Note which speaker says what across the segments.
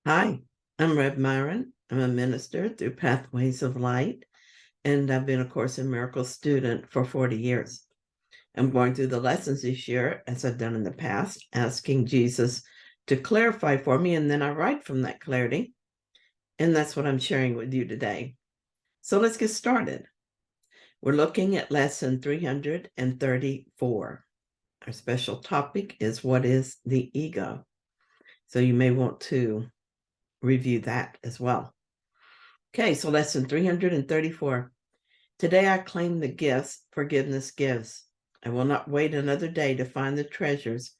Speaker 1: Hi, I'm Rev Myron. I'm a minister through Pathways of Light, and I've been a Course in Miracles student for 40 years. I'm going through the lessons this year, as I've done in the past, asking Jesus to clarify for me, and then I write from that clarity, and that's what I'm sharing with you today. So let's get started. We're looking at lesson 334. Our special topic is what is the ego? So you may want to review that as well. Okay, so lesson 334. Today I claim the gifts forgiveness gives. I will not wait another day to find the treasures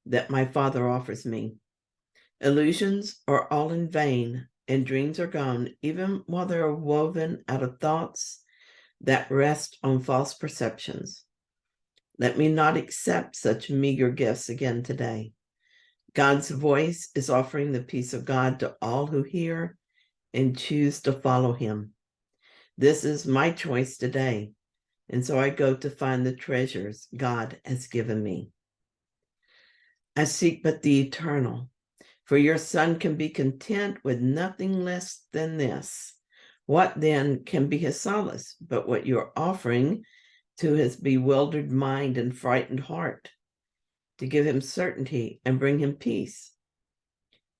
Speaker 1: that my Father offers me. Illusions are all in vain, and dreams are gone, even while they are woven out of thoughts that rest on false perceptions. Let me not accept such meager gifts again today. God's voice is offering the peace of God to all who hear and choose to follow him. This is my choice today, and so I go to find the treasures God has given me. I seek but the eternal, for your Son can be content with nothing less than this. What then can be his solace but what you're offering to his bewildered mind and frightened heart, to give him certainty and bring him peace?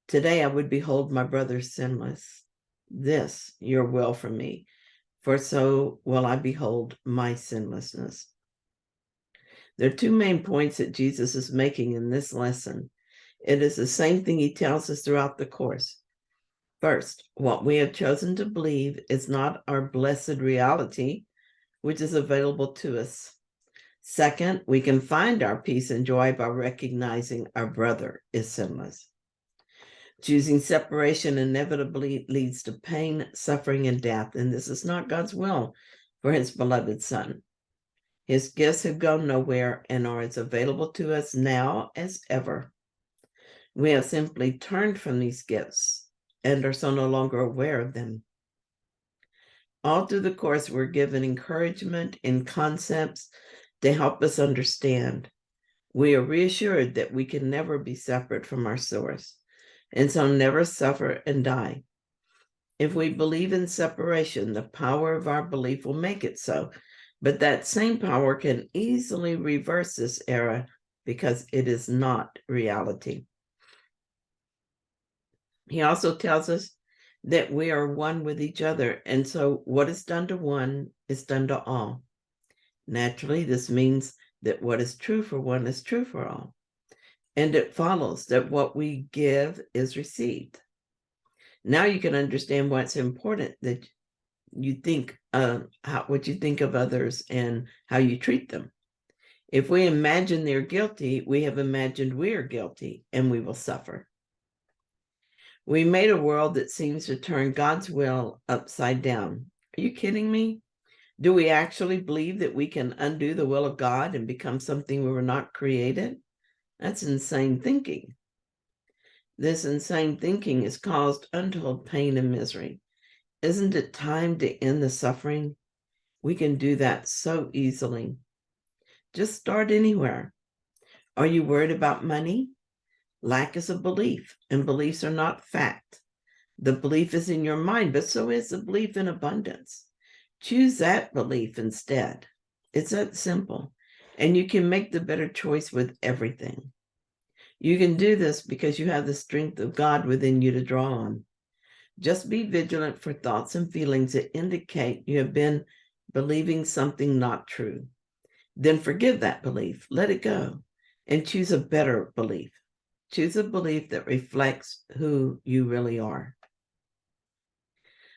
Speaker 1: Today I would behold my brother sinless. This your will for me, for so will I behold my sinlessness. There are two main points that Jesus is making in this lesson. It is the same thing he tells us throughout the course. First, what we have chosen to believe is not our blessed reality, which is available to us. Second, we can find our peace and joy by recognizing our brother is sinless. Choosing separation inevitably leads to pain, suffering, and death, and this is not God's will for his beloved Son. His gifts have gone nowhere and are as available to us now as ever. We have simply turned from these gifts and are so no longer aware of them. All through the course, we're given encouragement in concepts to help us understand. We are reassured that we can never be separate from our source, and so never suffer and die. If we believe in separation, the power of our belief will make it so. But that same power can easily reverse this error because it is not reality. He also tells us that we are one with each other. And so what is done to one is done to all. Naturally, this means that what is true for one is true for all. And it follows that what we give is received. Now you can understand why it's important that you think what you think of others and how you treat them. If we imagine they're guilty, we have imagined we are guilty and we will suffer. We made a world that seems to turn God's will upside down. Are you kidding me? Do we actually believe that we can undo the will of God and become something we were not created? That's insane thinking. This insane thinking has caused untold pain and misery. Isn't it time to end the suffering? We can do that so easily. Just start anywhere. Are you worried about money? Lack is a belief, and beliefs are not fact. The belief is in your mind, but so is the belief in abundance. Choose that belief instead. It's that simple, and you can make the better choice with everything. You can do this because you have the strength of God within you to draw on. Just be vigilant for thoughts and feelings that indicate you have been believing something not true. Then forgive that belief, let it go, and choose a better belief. Choose a belief that reflects who you really are.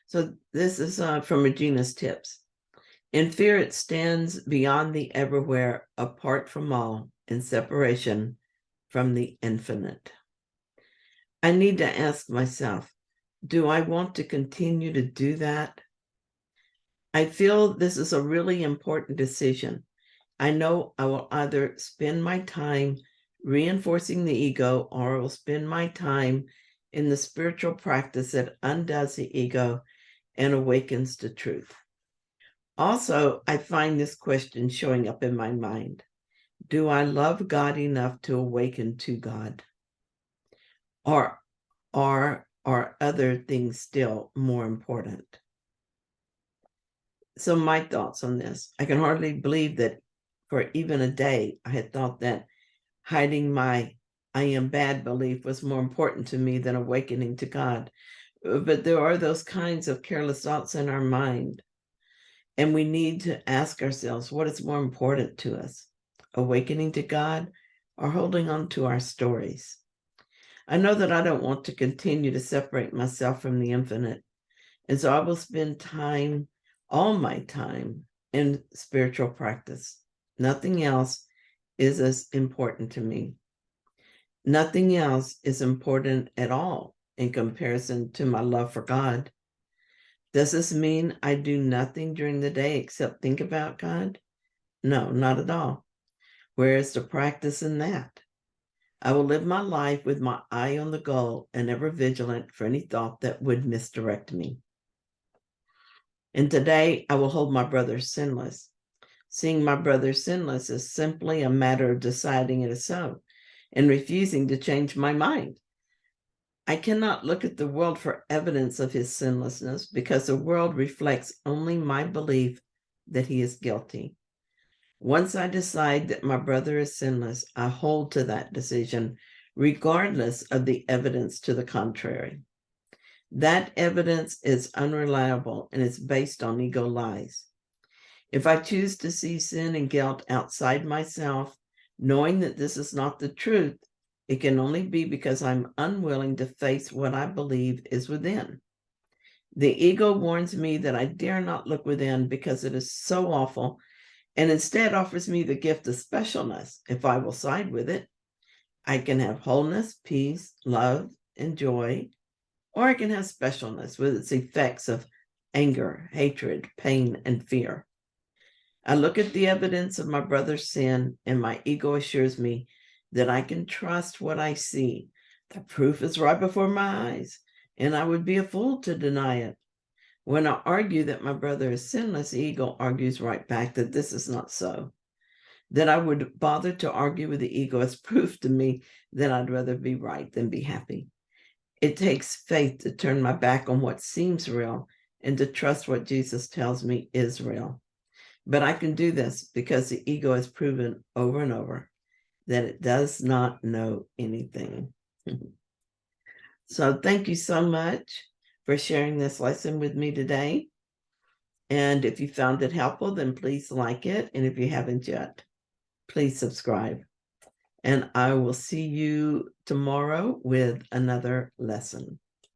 Speaker 1: So this is from Regina's tips. In fear, it stands beyond the everywhere, apart from all, in separation from the infinite. I need to ask myself, do I want to continue to do that? I feel this is a really important decision. I know I will either spend my time reinforcing the ego, or I will spend my time in the spiritual practice that undoes the ego and awakens to truth. Also, I find this question showing up in my mind. Do I love God enough to awaken to God? Or are other things still more important? So my thoughts on this, I can hardly believe that for even a day, I had thought that hiding my I am bad belief was more important to me than awakening to God. But there are those kinds of careless thoughts in our mind. And we need to ask ourselves, what is more important to us? Awakening to God or holding on to our stories? I know that I don't want to continue to separate myself from the infinite. And so I will spend time, all my time, in spiritual practice. Nothing else is as important to me. Nothing else is important at all in comparison to my love for God. Does this mean I do nothing during the day except think about God? No, not at all. Where is the practice in that? I will live my life with my eye on the goal and ever vigilant for any thought that would misdirect me. And today I will hold my brother sinless. Seeing my brother sinless is simply a matter of deciding it is so and refusing to change my mind. I cannot look at the world for evidence of his sinlessness because the world reflects only my belief that he is guilty. Once I decide that my brother is sinless, I hold to that decision, regardless of the evidence to the contrary. That evidence is unreliable and it's based on ego lies. If I choose to see sin and guilt outside myself, knowing that this is not the truth, it can only be because I'm unwilling to face what I believe is within. The ego warns me that I dare not look within because it is so awful, and instead offers me the gift of specialness if I will side with it. I can have wholeness, peace, love, and joy, or I can have specialness with its effects of anger, hatred, pain, and fear. I look at the evidence of my brother's sin, and my ego assures me that I can trust what I see. The proof is right before my eyes, and I would be a fool to deny it. When I argue that my brother is sinless, the ego argues right back that this is not so. That I would bother to argue with the ego is proof to me that I'd rather be right than be happy. It takes faith to turn my back on what seems real and to trust what Jesus tells me is real. But I can do this because the ego has proven over and over that it does not know anything. So thank you so much for sharing this lesson with me today. And if you found it helpful, then please like it. And if you haven't yet, please subscribe. And I will see you tomorrow with another lesson.